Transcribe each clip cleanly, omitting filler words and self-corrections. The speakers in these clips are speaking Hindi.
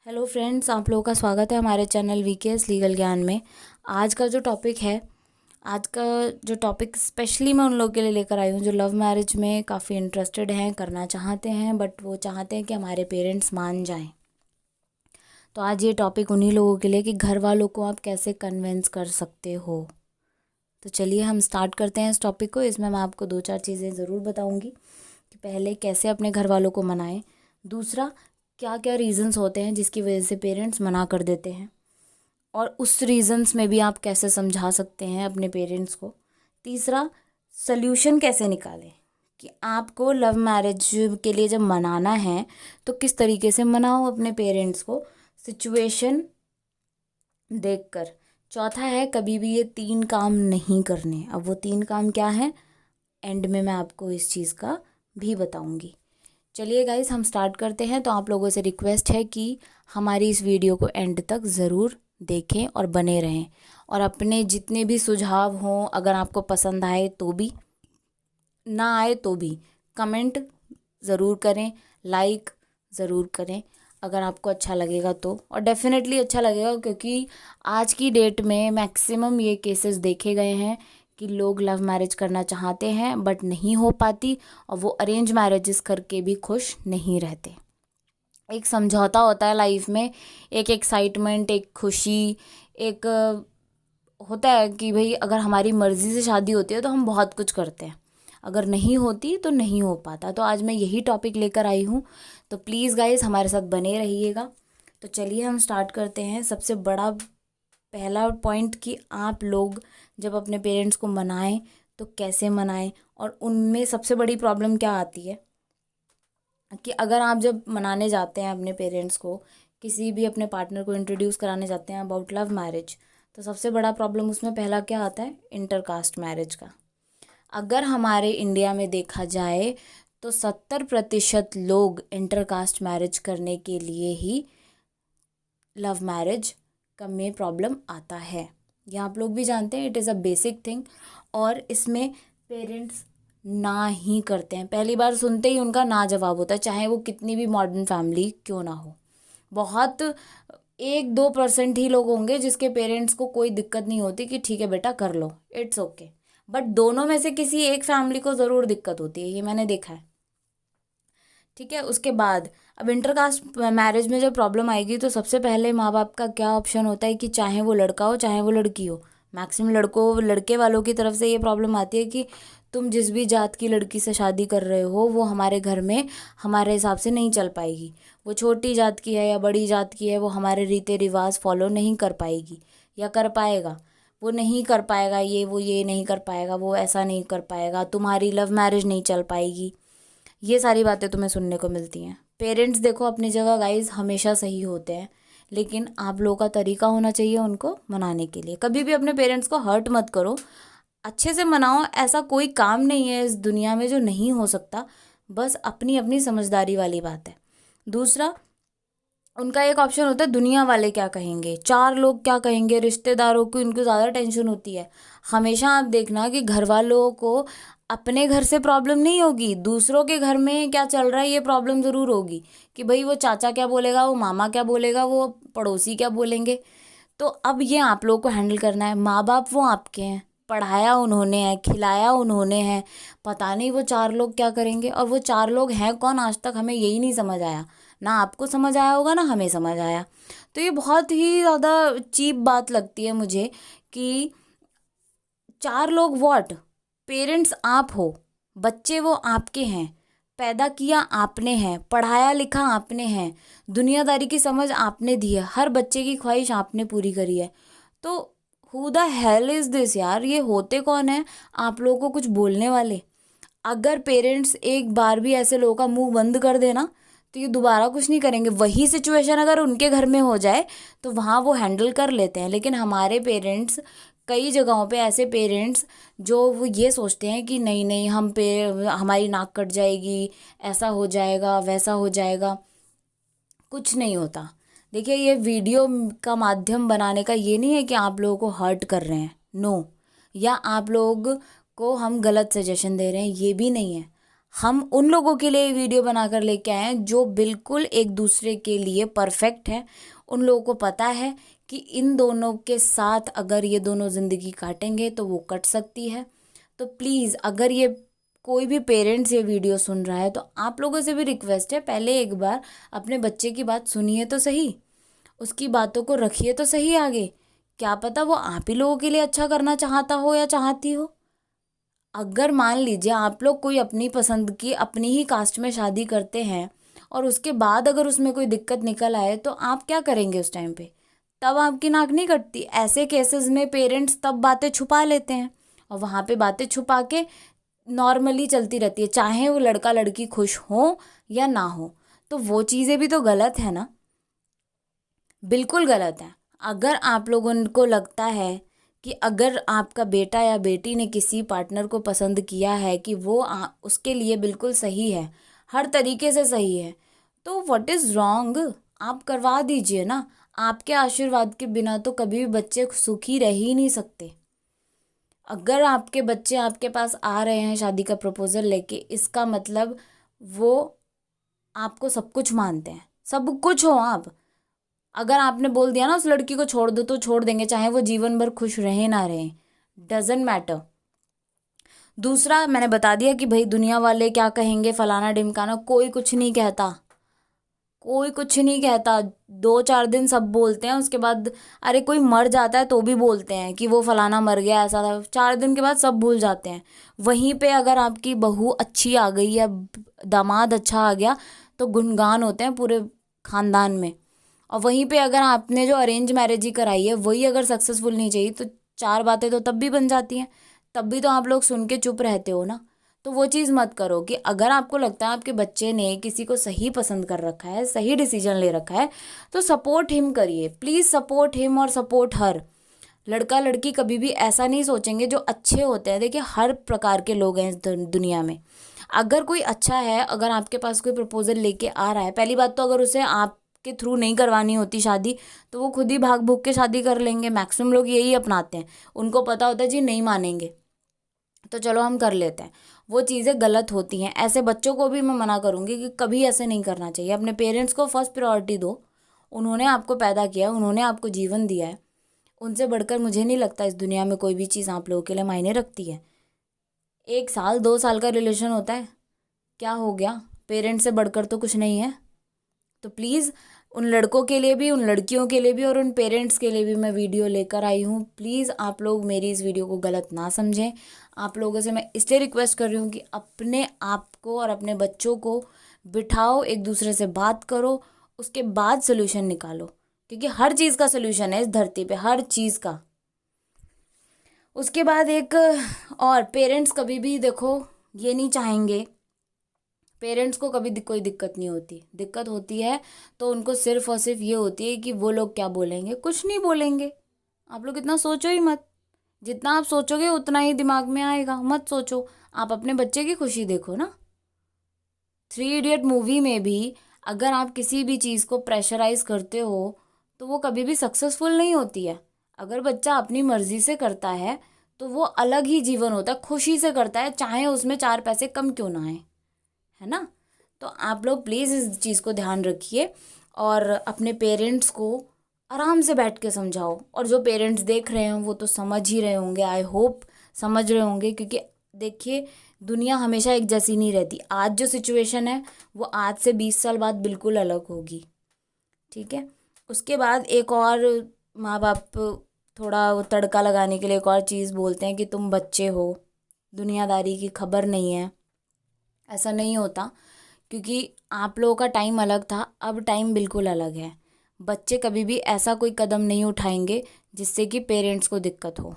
हेलो फ्रेंड्स, आप लोगों का स्वागत है हमारे चैनल वीकेएस लीगल ज्ञान में। आज का जो टॉपिक स्पेशली मैं उन लोगों के लिए लेकर आई हूँ जो लव मैरिज में काफ़ी इंटरेस्टेड हैं, करना चाहते हैं, बट वो चाहते हैं कि हमारे पेरेंट्स मान जाएं। तो आज ये टॉपिक उन्हीं लोगों के लिए कि घर वालों को आप कैसे कन्विंस कर सकते हो। तो चलिए हम स्टार्ट करते हैं इस टॉपिक को। इसमें मैं आपको 2-4 चीज़ें ज़रूर बताऊँगी कि पहले कैसे अपने घर वालों को मनाएं, दूसरा क्या क्या रीज़न्स होते हैं जिसकी वजह से पेरेंट्स मना कर देते हैं और उस रीज़न्स में भी आप कैसे समझा सकते हैं अपने पेरेंट्स को, तीसरा सल्यूशन कैसे निकालें कि आपको लव मैरिज के लिए जब मनाना है तो किस तरीके से मनाओ अपने पेरेंट्स को सिचुएशन देखकर, चौथा है कभी भी ये 3 काम नहीं करने। अब वो 3 काम क्या हैं, एंड में मैं आपको इस चीज़ का भी बताऊंगी। चलिए गाइस हम स्टार्ट करते हैं। तो आप लोगों से रिक्वेस्ट है कि हमारी इस वीडियो को एंड तक ज़रूर देखें और बने रहें, और अपने जितने भी सुझाव हों, अगर आपको पसंद आए तो भी, ना आए तो भी कमेंट ज़रूर करें, लाइक ज़रूर करें अगर आपको अच्छा लगेगा तो, और डेफिनेटली अच्छा लगेगा क्योंकि आज की डेट में मैक्सिमम ये केसेस देखे गए हैं कि लोग लव मैरिज करना चाहते हैं बट नहीं हो पाती, और वो अरेंज मैरिजेस करके भी खुश नहीं रहते। एक समझौता होता है लाइफ में, एक एक्साइटमेंट, एक खुशी, एक होता है कि भाई अगर हमारी मर्ज़ी से शादी होती है तो हम बहुत कुछ करते हैं, अगर नहीं होती तो नहीं हो पाता। तो आज मैं यही टॉपिक लेकर आई हूँ, तो प्लीज़ गाइस हमारे साथ बने रहिएगा। तो चलिए हम स्टार्ट करते हैं। सबसे बड़ा पहला पॉइंट कि आप लोग जब अपने पेरेंट्स को मनाएं तो कैसे मनाएं, और उनमें सबसे बड़ी प्रॉब्लम क्या आती है कि अगर आप जब मनाने जाते हैं अपने पेरेंट्स को, किसी भी अपने पार्टनर को इंट्रोड्यूस कराने जाते हैं अबाउट लव मैरिज, तो सबसे बड़ा प्रॉब्लम उसमें पहला क्या आता है, इंटरकास्ट मैरिज का। अगर हमारे इंडिया में देखा जाए तो 70% लोग इंटरकास्ट मैरिज करने के लिए ही लव मैरिज का में प्रॉब्लम आता है। ये आप लोग भी जानते हैं, it is a basic thing, और इसमें पेरेंट्स ना ही करते हैं। पहली बार सुनते ही उनका ना जवाब होता है, चाहे वो कितनी भी मॉडर्न फैमिली क्यों ना हो। बहुत 1-2% ही लोग होंगे जिसके पेरेंट्स को कोई दिक्कत नहीं होती कि ठीक है बेटा कर लो, इट्स ओके, बट दोनों में से किसी एक फैमिली को ज़रूर दिक्कत होती है, ये मैंने देखा है। ठीक है, उसके बाद अब इंटरकास्ट मैरिज में जब प्रॉब्लम आएगी तो सबसे पहले माँ बाप का क्या ऑप्शन होता है कि चाहे वो लड़का हो चाहे वो लड़की हो, मैक्सिमम लड़के वालों की तरफ से ये प्रॉब्लम आती है कि तुम जिस भी जात की लड़की से शादी कर रहे हो वो हमारे घर में हमारे हिसाब से नहीं चल पाएगी, वो छोटी जात की है या बड़ी जात की है, वो हमारे रीति रिवाज फॉलो नहीं कर पाएगी या कर पाएगा, वो नहीं कर पाएगा, ये नहीं कर पाएगा, वो ऐसा नहीं कर पाएगा, तुम्हारी लव मैरिज नहीं चल पाएगी। ये सारी बातें तुम्हें सुनने को मिलती हैं। पेरेंट्स देखो अपनी जगह गाइज हमेशा सही होते हैं, लेकिन आप लोगों का तरीका होना चाहिए उनको मनाने के लिए। कभी भी अपने पेरेंट्स को हर्ट मत करो, अच्छे से मनाओ। ऐसा कोई काम नहीं है इस दुनिया में जो नहीं हो सकता, बस अपनी अपनी समझदारी वाली बात है। दूसरा, उनका एक ऑप्शन होता है दुनिया वाले क्या कहेंगे, 4 लोग क्या कहेंगे, रिश्तेदारों की उनको ज़्यादा टेंशन होती है। हमेशा आप देखना कि घर वालों को अपने घर से प्रॉब्लम नहीं होगी, दूसरों के घर में क्या चल रहा है ये प्रॉब्लम ज़रूर होगी कि भाई वो चाचा क्या बोलेगा, वो मामा क्या बोलेगा, वो पड़ोसी क्या बोलेंगे। तो अब ये आप लोग को हैंडल करना है। माँ बाप वो आपके हैं, पढ़ाया उन्होंने है, खिलाया उन्होंने है, पता नहीं वो 4 लोग क्या करेंगे, और वो 4 लोग हैं कौन आज तक हमें यही नहीं समझ आया, ना आपको समझ आया होगा ना हमें समझ आया। तो ये बहुत ही ज़्यादा चीप बात लगती है मुझे कि 4 लोग व्हाट, पेरेंट्स आप हो, बच्चे वो आपके हैं, पैदा किया आपने है, पढ़ाया लिखा आपने है, दुनियादारी की समझ आपने दी है, हर बच्चे की ख्वाहिश आपने पूरी करी है। तो who the hell is this यार, ये होते कौन है आप लोगों को कुछ बोलने वाले। अगर पेरेंट्स एक बार भी ऐसे लोगों का मुंह बंद कर देना तो ये दोबारा कुछ नहीं करेंगे। वही सिचुएशन अगर उनके घर में हो जाए तो वहाँ वो हैंडल कर लेते हैं, लेकिन हमारे पेरेंट्स, कई जगहों पे ऐसे पेरेंट्स जो वो ये सोचते हैं कि नहीं नहीं हम पे हमारी नाक कट जाएगी, ऐसा हो जाएगा वैसा हो जाएगा, कुछ नहीं होता। देखिए ये वीडियो का माध्यम बनाने का ये नहीं है कि आप लोगों को हर्ट कर रहे हैं, नो, या आप लोग को हम गलत सजेशन दे रहे हैं, ये भी नहीं है। हम उन लोगों के लिए वीडियो बनाकर लेके आए हैं जो बिल्कुल एक दूसरे के लिए परफेक्ट है। उन लोगों को पता है कि इन दोनों के साथ अगर ये दोनों ज़िंदगी काटेंगे तो वो कट सकती है। तो प्लीज़, अगर ये कोई भी पेरेंट्स ये वीडियो सुन रहा है तो आप लोगों से भी रिक्वेस्ट है, पहले एक बार अपने बच्चे की बात सुनिए तो सही, उसकी बातों को रखिए तो सही आगे। क्या पता वो आप ही लोगों के लिए अच्छा करना चाहता हो या चाहती हो। अगर मान लीजिए आप लोग कोई अपनी पसंद की अपनी ही कास्ट में शादी करते हैं और उसके बाद अगर उसमें कोई दिक्कत निकल आए तो आप क्या करेंगे उस टाइम पे? तब आपकी नाक नहीं कटती। ऐसे केसेस में पेरेंट्स तब बातें छुपा लेते हैं और वहाँ पे बातें छुपा के नॉर्मली चलती रहती है, चाहे वो लड़का लड़की खुश हो या ना हो। तो वो चीज़ें भी तो गलत है ना, बिल्कुल गलत है। अगर आप लोगों को लगता है कि अगर आपका बेटा या बेटी ने किसी पार्टनर को पसंद किया है कि वो उसके लिए बिल्कुल सही है, हर तरीके से सही है, तो व्हाट इज़ रॉन्ग? आप करवा दीजिए ना। आपके आशीर्वाद के बिना तो कभी भी बच्चे सुखी रह ही नहीं सकते। अगर आपके बच्चे आपके पास आ रहे हैं शादी का प्रपोजल लेके, इसका मतलब वो आपको सब कुछ मानते हैं, सब कुछ हो आप। अगर आपने बोल दिया ना उस लड़की को छोड़ दो तो छोड़ देंगे, चाहे वो जीवन भर खुश रहे ना रहे, डजेंट मैटर। दूसरा, मैंने बता दिया कि भाई दुनिया वाले क्या कहेंगे, फलाना ढिमकाना, कोई कुछ नहीं कहता, कोई कुछ नहीं कहता। 2-4 दिन सब बोलते हैं, उसके बाद अरे कोई मर जाता है तो भी बोलते हैं कि वो फलाना मर गया, ऐसा था। 4 दिन के बाद सब भूल जाते हैं। वहीं पे अगर आपकी बहू अच्छी आ गई या दामाद अच्छा आ गया तो गुणगान होते हैं पूरे खानदान में। और वहीं पे अगर आपने जो अरेंज मैरिज ही कराई है वही अगर सक्सेसफुल नहीं चाहिए तो 4 बातें तो तब भी बन जाती हैं, तब भी तो आप लोग सुन के चुप रहते हो ना। तो वो चीज़ मत करो कि अगर आपको लगता है आपके बच्चे ने किसी को सही पसंद कर रखा है, सही डिसीजन ले रखा है, तो सपोर्ट हिम करिए, प्लीज़ सपोर्ट हिम और सपोर्ट हर। लड़का लड़की कभी भी ऐसा नहीं सोचेंगे, जो अच्छे होते हैं, देखिए हर प्रकार के लोग हैं इस दुनिया में। अगर कोई अच्छा है, अगर आपके पास कोई प्रपोजल लेके आ रहा है, पहली बात तो अगर उसे आपके थ्रू नहीं करवानी होती शादी तो वो खुद ही भाग भूग के शादी कर लेंगे। मैक्सिमम लोग यही अपनाते हैं, उनको पता होता है जी नहीं मानेंगे तो चलो हम कर लेते हैं। वो चीज़ें गलत होती हैं। ऐसे बच्चों को भी मैं मना करूँगी कि कभी ऐसे नहीं करना चाहिए। अपने पेरेंट्स को फर्स्ट प्रायोरिटी दो, उन्होंने आपको पैदा किया है, उन्होंने आपको जीवन दिया है। उनसे बढ़कर मुझे नहीं लगता इस दुनिया में कोई भी चीज़ आप लोगों के लिए मायने रखती है। 1 साल 2 साल का रिलेशन होता है, क्या हो गया? पेरेंट्स से बढ़कर तो कुछ नहीं है। तो प्लीज़ उन लड़कों के लिए भी, उन लड़कियों के लिए भी और उन पेरेंट्स के लिए भी मैं वीडियो लेकर आई हूँ। प्लीज़ आप लोग मेरी इस वीडियो को गलत ना समझें। आप लोगों से मैं इसलिए रिक्वेस्ट कर रही हूँ कि अपने आप को और अपने बच्चों को बिठाओ, एक दूसरे से बात करो, उसके बाद सोल्यूशन निकालो, क्योंकि हर चीज़ का सोल्यूशन है इस धरती पे, हर चीज़ का। उसके बाद एक और, पेरेंट्स कभी भी देखो ये नहीं चाहेंगे, पेरेंट्स को कभी कोई दिक्कत नहीं होती। दिक्कत होती है तो उनको सिर्फ और सिर्फ ये होती है कि वो लोग क्या बोलेंगे। कुछ नहीं बोलेंगे, आप लोग इतना सोचो ही मत। जितना आप सोचोगे उतना ही दिमाग में आएगा, मत सोचो। आप अपने बच्चे की खुशी देखो ना। 3 इडियट मूवी में भी अगर आप किसी भी चीज़ को प्रेशराइज करते हो तो वो कभी भी सक्सेसफुल नहीं होती है। अगर बच्चा अपनी मर्जी से करता है तो वो अलग ही जीवन होता है, खुशी से करता है, चाहे उसमें 4 पैसे कम क्यों ना आए, है ना। तो आप लोग प्लीज़ इस चीज़ को ध्यान रखिए और अपने पेरेंट्स को आराम से बैठ के समझाओ। और जो पेरेंट्स देख रहे हैं वो तो समझ ही रहे होंगे, आई होप समझ रहे होंगे, क्योंकि देखिए दुनिया हमेशा एक जैसी नहीं रहती। आज जो सिचुएशन है वो आज से 20 साल बाद बिल्कुल अलग होगी, ठीक है। उसके बाद एक और, माँ बाप थोड़ा वो तड़का लगाने के लिए एक और चीज़ बोलते हैं कि तुम बच्चे हो, दुनियादारी की खबर नहीं है। ऐसा नहीं होता, क्योंकि आप लोगों का टाइम अलग था, अब टाइम बिल्कुल अलग है। बच्चे कभी भी ऐसा कोई कदम नहीं उठाएंगे जिससे कि पेरेंट्स को दिक्कत हो।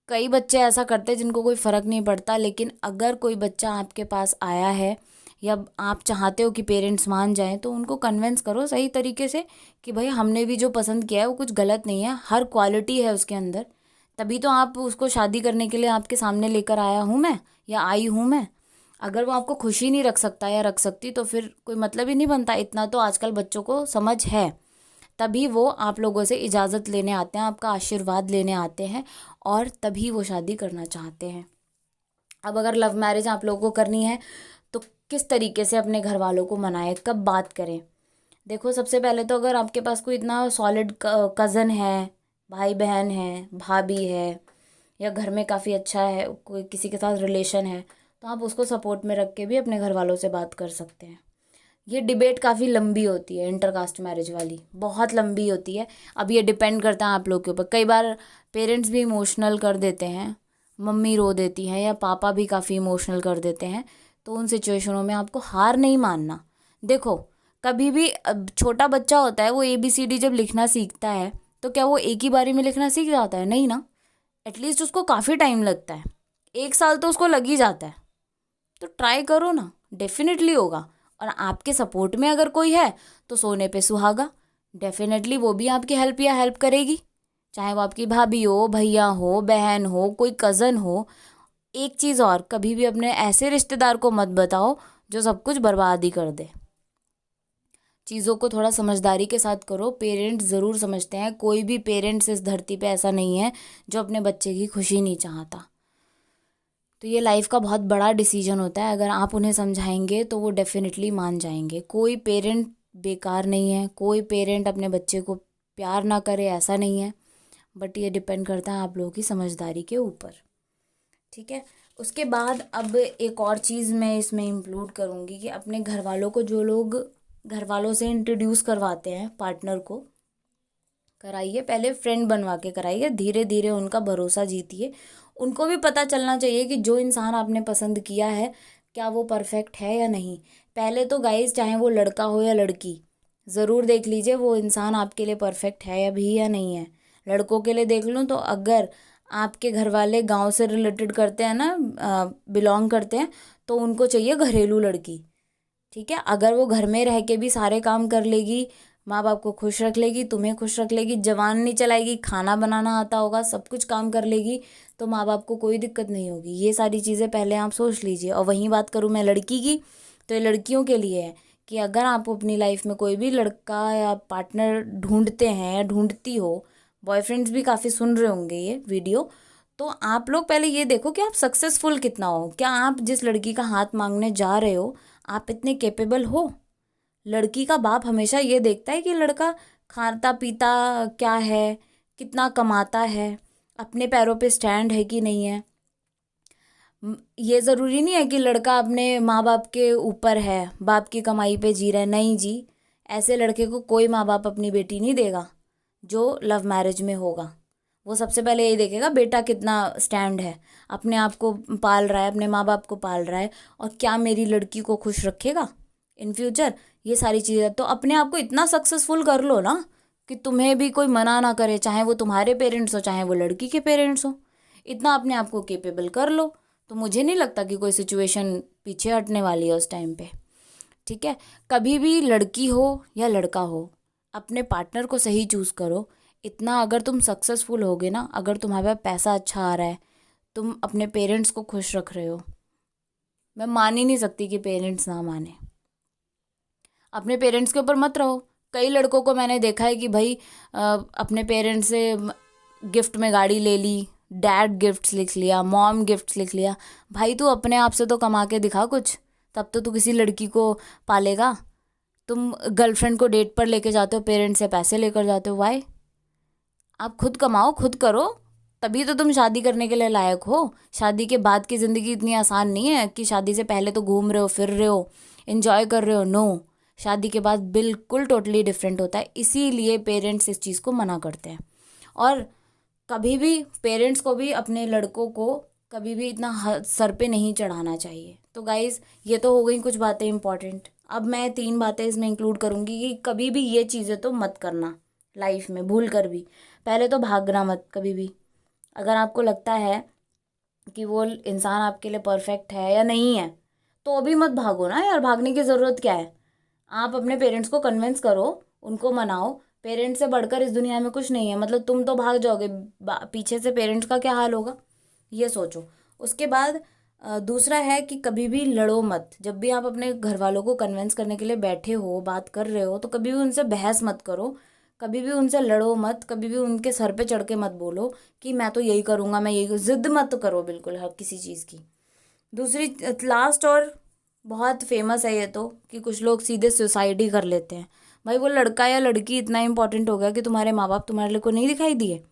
कई बच्चे ऐसा करते हैं जिनको कोई फ़र्क नहीं पड़ता, लेकिन अगर कोई बच्चा आपके पास आया है या आप चाहते हो कि पेरेंट्स मान जाएं तो उनको कन्विंस करो सही तरीके से कि भाई हमने भी जो पसंद किया है वो कुछ गलत नहीं है, हर क्वालिटी है उसके अंदर। तभी तो आप उसको शादी करने के लिए आपके सामने लेकर आया हूँ मैं या आई हूँ मैं। अगर वो आपको खुशी नहीं रख सकता या रख सकती तो फिर कोई मतलब ही नहीं बनता। इतना तो आजकल बच्चों को समझ है, तभी वो आप लोगों से इजाज़त लेने आते हैं, आपका आशीर्वाद लेने आते हैं और तभी वो शादी करना चाहते हैं। अब अगर लव मैरिज आप लोगों को करनी है तो किस तरीके से अपने घर वालों को मनाएं, कब बात करें। देखो, सबसे पहले तो अगर आपके पास कोई इतना सॉलिड कज़न है, भाई बहन है, भाभी है, या घर में काफ़ी अच्छा है, कोई किसी के साथ रिलेशन है, तो आप उसको सपोर्ट में रख के भी अपने घर वालों से बात कर सकते हैं। ये डिबेट काफ़ी लंबी होती है, इंटरकास्ट मैरिज वाली बहुत लंबी होती है। अब ये डिपेंड करता है आप लोग के ऊपर। कई बार पेरेंट्स भी इमोशनल कर देते हैं, मम्मी रो देती हैं या पापा भी काफ़ी इमोशनल कर देते हैं, तो उन सिचुएशनों में आपको हार नहीं मानना। देखो, कभी भी अब छोटा बच्चा होता है, वो ABCD जब लिखना सीखता है तो क्या वो एक ही बारी में लिखना सीख जाता है? नहीं ना, एटलीस्ट उसको काफ़ी टाइम लगता है, 1 साल तो उसको लग ही जाता है। तो ट्राई करो ना, डेफिनेटली होगा। और आपके सपोर्ट में अगर कोई है तो सोने पे सुहागा, डेफिनेटली वो भी आपकी हेल्प करेगी, चाहे वो आपकी भाभी हो, भैया हो, बहन हो, कोई कज़न हो। एक चीज़ और, कभी भी अपने ऐसे रिश्तेदार को मत बताओ जो सब कुछ बर्बाद ही कर दे। चीज़ों को थोड़ा समझदारी के साथ करो। पेरेंट्स ज़रूर समझते हैं, कोई भी पेरेंट्स इस धरती पे ऐसा नहीं है जो अपने बच्चे की खुशी नहीं चाहता। तो ये लाइफ का बहुत बड़ा डिसीजन होता है, अगर आप उन्हें समझाएंगे तो वो डेफिनेटली मान जाएंगे। कोई पेरेंट बेकार नहीं है, कोई पेरेंट अपने बच्चे को प्यार ना करे ऐसा नहीं है, बट ये डिपेंड करता है आप लोगों की समझदारी के ऊपर। ठीक है, उसके बाद अब एक और चीज़ मैं इसमें इंक्लूड करूँगी कि अपने घर वालों को, जो लोग घर वालों से इंट्रोड्यूस करवाते हैं पार्टनर को, कराइए, पहले फ्रेंड बनवा के कराइए, धीरे धीरे उनका भरोसा जीतिए। उनको भी पता चलना चाहिए कि जो इंसान आपने पसंद किया है क्या वो परफेक्ट है या नहीं। पहले तो गाइस, चाहे वो लड़का हो या लड़की, ज़रूर देख लीजिए वो इंसान आपके लिए परफेक्ट है अभी या नहीं है। लड़कों के लिए देख लूँ तो अगर आपके घर वाले गांव से रिलेटेड करते हैं ना, बिलोंग करते हैं, तो उनको चाहिए घरेलू लड़की। ठीक है, अगर वो घर में रह के भी सारे काम कर लेगी, माँ बाप को खुश रख लेगी, तुम्हें खुश रख लेगी, जवान नहीं चलाएगी, खाना बनाना आता होगा, सब कुछ काम कर लेगी, तो माँ बाप को कोई दिक्कत नहीं होगी। ये सारी चीज़ें पहले आप सोच लीजिए। और वहीं बात करूँ मैं लड़की की, तो ये लड़कियों के लिए है कि अगर आप अपनी लाइफ में कोई भी लड़का या पार्टनर ढूंढते हैं या ढूंढती हो, बॉयफ्रेंड्स भी काफ़ी सुन रहे होंगे ये वीडियो, तो आप लोग पहले ये देखो कि आप सक्सेसफुल कितना हो। क्या आप जिस लड़की का हाथ मांगने जा रहे हो, आप इतने कैपेबल हो? लड़की का बाप हमेशा ये देखता है कि लड़का खाता पीता क्या है, कितना कमाता है, अपने पैरों पे स्टैंड है कि नहीं है। ये ज़रूरी नहीं है कि लड़का अपने माँ बाप के ऊपर है, बाप की कमाई पे जी रहा है। नहीं जी, ऐसे लड़के को कोई माँ बाप अपनी बेटी नहीं देगा जो लव मैरिज में होगा। वो सबसे पहले यही देखेगा बेटा कितना स्टैंड है, अपने आप को पाल रहा है, अपने माँ बाप को पाल रहा है, और क्या मेरी लड़की को खुश रखेगा इन फ्यूचर। ये सारी चीज़ें तो अपने आप को इतना सक्सेसफुल कर लो ना कि तुम्हें भी कोई मना ना करे, चाहे वो तुम्हारे पेरेंट्स हो चाहे वो लड़की के पेरेंट्स हो। इतना अपने आप को केपेबल कर लो, तो मुझे नहीं लगता कि कोई सिचुएशन पीछे हटने वाली है उस टाइम पे। ठीक है, कभी भी लड़की हो या लड़का हो, अपने पार्टनर को सही चूज़ करो। इतना अगर तुम सक्सेसफुल होगे ना, अगर तुम्हारे पास पैसा अच्छा आ रहा है, तुम अपने पेरेंट्स को खुश रख रहे हो, मैं मान ही नहीं सकती कि पेरेंट्स ना माने। अपने पेरेंट्स के ऊपर मत रहो। कई लड़कों को मैंने देखा है कि भाई अपने पेरेंट्स से गिफ्ट में गाड़ी ले ली, डैड गिफ्ट्स लिख लिया, मॉम गिफ्ट्स लिख लिया। भाई तू अपने आप से तो कमा के दिखा कुछ, तब तो तू किसी लड़की को पालेगा। तुम गर्लफ्रेंड को डेट पर लेके जाते हो, पेरेंट्स से पैसे लेकर जाते हो, वाई? आप खुद कमाओ, खुद करो, तभी तो तुम शादी करने के लिए लायक हो। शादी के बाद की ज़िंदगी इतनी आसान नहीं है कि शादी से पहले तो घूम रहे हो, फिर रहे हो, इन्जॉय कर रहे हो। नो, शादी के बाद बिल्कुल टोटली डिफरेंट होता है। इसीलिए पेरेंट्स इस चीज़ को मना करते हैं। और कभी भी पेरेंट्स को भी अपने लड़कों को कभी भी इतना सर पे नहीं चढ़ाना चाहिए। तो गाइज़, ये तो हो गई कुछ बातें इंपॉर्टेंट। अब मैं 3 बातें इसमें इंक्लूड करूँगी कि कभी भी ये चीज़ें तो मत करना लाइफ में, भूल कर भी। पहले तो भागना मत कभी भी। अगर आपको लगता है कि वो इंसान आपके लिए परफेक्ट है या नहीं है, तो अभी मत भागो ना यार, भागने की ज़रूरत क्या है। आप अपने पेरेंट्स को कन्विंस करो, उनको मनाओ। पेरेंट्स से बढ़कर इस दुनिया में कुछ नहीं है। मतलब तुम तो भाग जाओगे, पीछे से पेरेंट्स का क्या हाल होगा, ये सोचो। उसके बाद दूसरा है कि कभी भी लड़ो मत। जब भी आप अपने घर वालों को कन्विंस करने के लिए बैठे हो, बात कर रहे हो, तो कभी भी उनसे बहस मत करो, कभी भी उनसे लड़ो मत, कभी भी उनके सर पे चढ़ के मत बोलो कि मैं तो यही करूँगा, मैं यही, ज़िद मत करो बिल्कुल हर किसी चीज़ की। दूसरी लास्ट और बहुत फेमस है ये तो, कि कुछ लोग सीधे सुसाइड ही कर लेते हैं। भाई वो लड़का या लड़की इतना इंपॉर्टेंट हो गया कि तुम्हारे माँ बाप तुम्हारे लिए को नहीं दिखाई दिए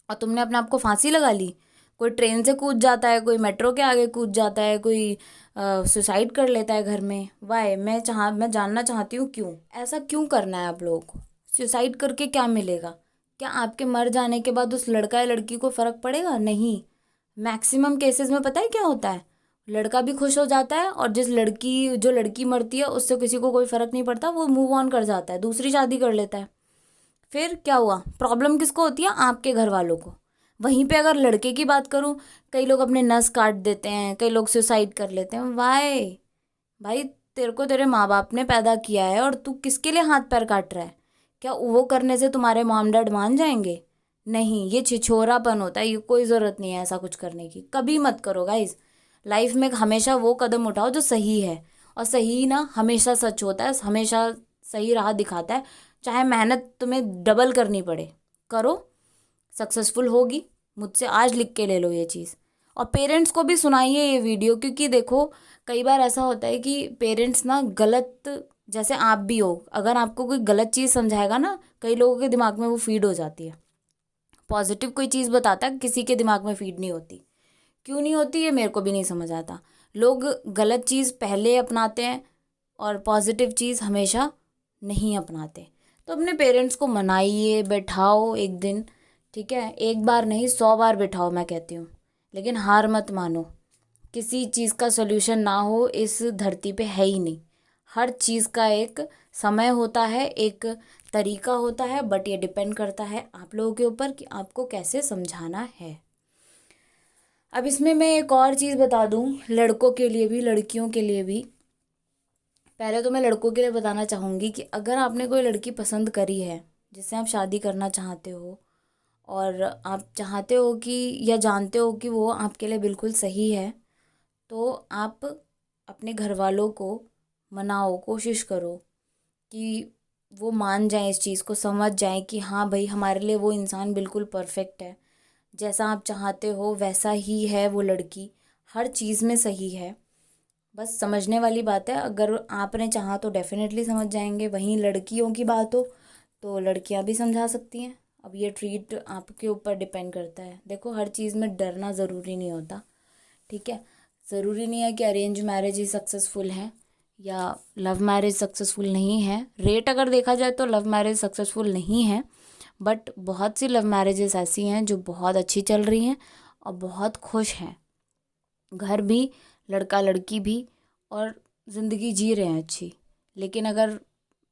और तुमने अपने आप को फांसी लगा ली। कोई ट्रेन से कूद जाता है, कोई मेट्रो के आगे कूद जाता है, कोई सुसाइड कर लेता है घर में। वाई? मैं जानना चाहती हूँ क्यों ऐसा क्यों करना है आप लोगों को। सुसाइड करके क्या मिलेगा? क्या आपके मर जाने के बाद उस लड़का या लड़की को फ़र्क पड़ेगा? नहीं। मैक्सिमम केसेस में पता है क्या होता है, लड़का भी खुश हो जाता है और जो लड़की मरती है उससे किसी को कोई फ़र्क नहीं पड़ता, वो मूव ऑन कर जाता है, दूसरी शादी कर लेता है। फिर क्या हुआ? प्रॉब्लम किसको होती है? आपके घर वालों को। वहीं पे अगर लड़के की बात करूँ, कई लोग अपने नस काट देते हैं, कई लोग सुसाइड कर लेते हैं। वाई? भाई तेरे को तेरे माँ बाप ने पैदा किया है और तू किसके लिए हाथ पैर काट रहा है? क्या वो करने से तुम्हारे मॉम डैड मान जाएंगे? नहीं, ये छिछोरापन होता है, ये कोई ज़रूरत नहीं है ऐसा कुछ करने की। कभी मत करो गाइज। लाइफ में हमेशा वो कदम उठाओ जो सही है, और सही ना हमेशा सच होता है, हमेशा सही राह दिखाता है। चाहे मेहनत तुम्हें डबल करनी पड़े, करो, सक्सेसफुल होगी। मुझसे आज लिख के ले लो ये चीज़। और पेरेंट्स को भी सुनाइए ये वीडियो, क्योंकि देखो कई बार ऐसा होता है कि पेरेंट्स ना गलत, जैसे आप भी हो, अगर आपको कोई गलत चीज़ समझाएगा ना, कई लोगों के दिमाग में वो फीड हो जाती है। पॉजिटिव कोई चीज़ बताता है, किसी के दिमाग में फीड नहीं होती। क्यों नहीं होती ये मेरे को भी नहीं समझ आता। लोग गलत चीज़ पहले अपनाते हैं और पॉजिटिव चीज़ हमेशा नहीं अपनाते। तो अपने पेरेंट्स को मनाइए, बैठाओ एक दिन, ठीक है? एक बार नहीं 100 बार बैठाओ मैं कहती हूँ, लेकिन हार मत मानो। किसी चीज़ का सोल्यूशन ना हो इस धरती पे है ही नहीं। हर चीज़ का एक समय होता है, एक तरीका होता है, बट ये डिपेंड करता है आप लोगों के ऊपर कि आपको कैसे समझाना है। अब इसमें मैं एक और चीज़ बता दूं, लड़कों के लिए भी लड़कियों के लिए भी। पहले तो मैं लड़कों के लिए बताना चाहूँगी कि अगर आपने कोई लड़की पसंद करी है जिससे आप शादी करना चाहते हो, और आप चाहते हो कि या जानते हो कि वो आपके लिए बिल्कुल सही है, तो आप अपने घर वालों को मनाओ, कोशिश करो कि वो मान जाएं, इस चीज़ को समझ जाएं कि हाँ भाई हमारे लिए वो इंसान बिल्कुल परफेक्ट है, जैसा आप चाहते हो वैसा ही है वो लड़की, हर चीज़ में सही है। बस समझने वाली बात है, अगर आपने चाहा तो डेफिनेटली समझ जाएंगे। वहीं लड़कियों की बात हो तो लड़कियां भी समझा सकती हैं। अब ये ट्रीट आपके ऊपर डिपेंड करता है। देखो हर चीज़ में डरना ज़रूरी नहीं होता, ठीक है? ज़रूरी नहीं है कि अरेंज मैरिज ही सक्सेसफुल है या लव मैरिज सक्सेसफुल नहीं है। रेट अगर देखा जाए तो लव मैरिज सक्सेसफुल नहीं है, बट बहुत सी लव मैरिजेस ऐसी हैं जो बहुत अच्छी चल रही हैं और बहुत खुश हैं, घर भी, लड़का लड़की भी, और ज़िंदगी जी रहे हैं अच्छी। लेकिन अगर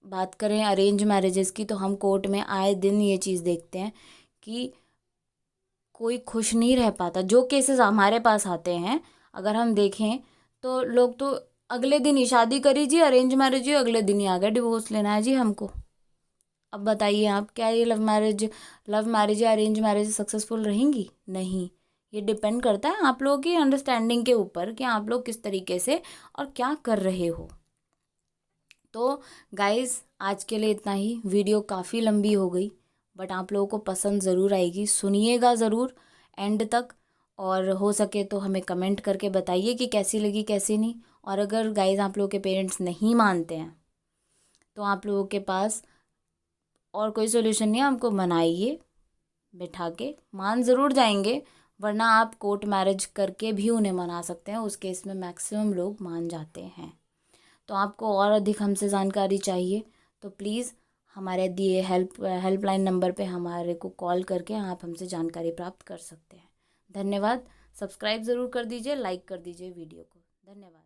बात करें अरेंज मैरिजेस की, तो हम कोर्ट में आए दिन ये चीज़ देखते हैं कि कोई खुश नहीं रह पाता। जो केसेस हमारे पास आते हैं अगर हम देखें, तो लोग तो अगले दिन ही शादी करी जी, अरेंज मैरिज ही, अगले दिन ही आ गए डिवोर्स लेना है जी हमको। अब बताइए आप, क्या ये लव मैरिज या अरेंज मैरिज सक्सेसफुल रहेंगी? नहीं। ये डिपेंड करता है आप लोगों की अंडरस्टैंडिंग के ऊपर कि आप लोग किस तरीके से और क्या कर रहे हो। तो गाइस आज के लिए इतना ही। वीडियो काफ़ी लंबी हो गई, बट आप लोगों को पसंद ज़रूर आएगी, सुनिएगा ज़रूर एंड तक, और हो सके तो हमें कमेंट करके बताइए कि कैसी लगी कैसी नहीं। और अगर गाइस आप लोगों के पेरेंट्स नहीं मानते हैं तो आप लोगों के पास और कोई सोल्यूशन नहीं है, आपको मनाइए, बिठा के मान ज़रूर जाएंगे, वरना आप कोर्ट मैरिज करके भी उन्हें मना सकते हैं, उस केस में मैक्सिमम लोग मान जाते हैं। तो आपको और अधिक हमसे जानकारी चाहिए तो प्लीज़ हमारे दिए हेल्पलाइन नंबर पे हमारे को कॉल करके आप हमसे जानकारी प्राप्त कर सकते हैं। धन्यवाद। सब्सक्राइब ज़रूर कर दीजिए, लाइक कर दीजिए वीडियो को। धन्यवाद।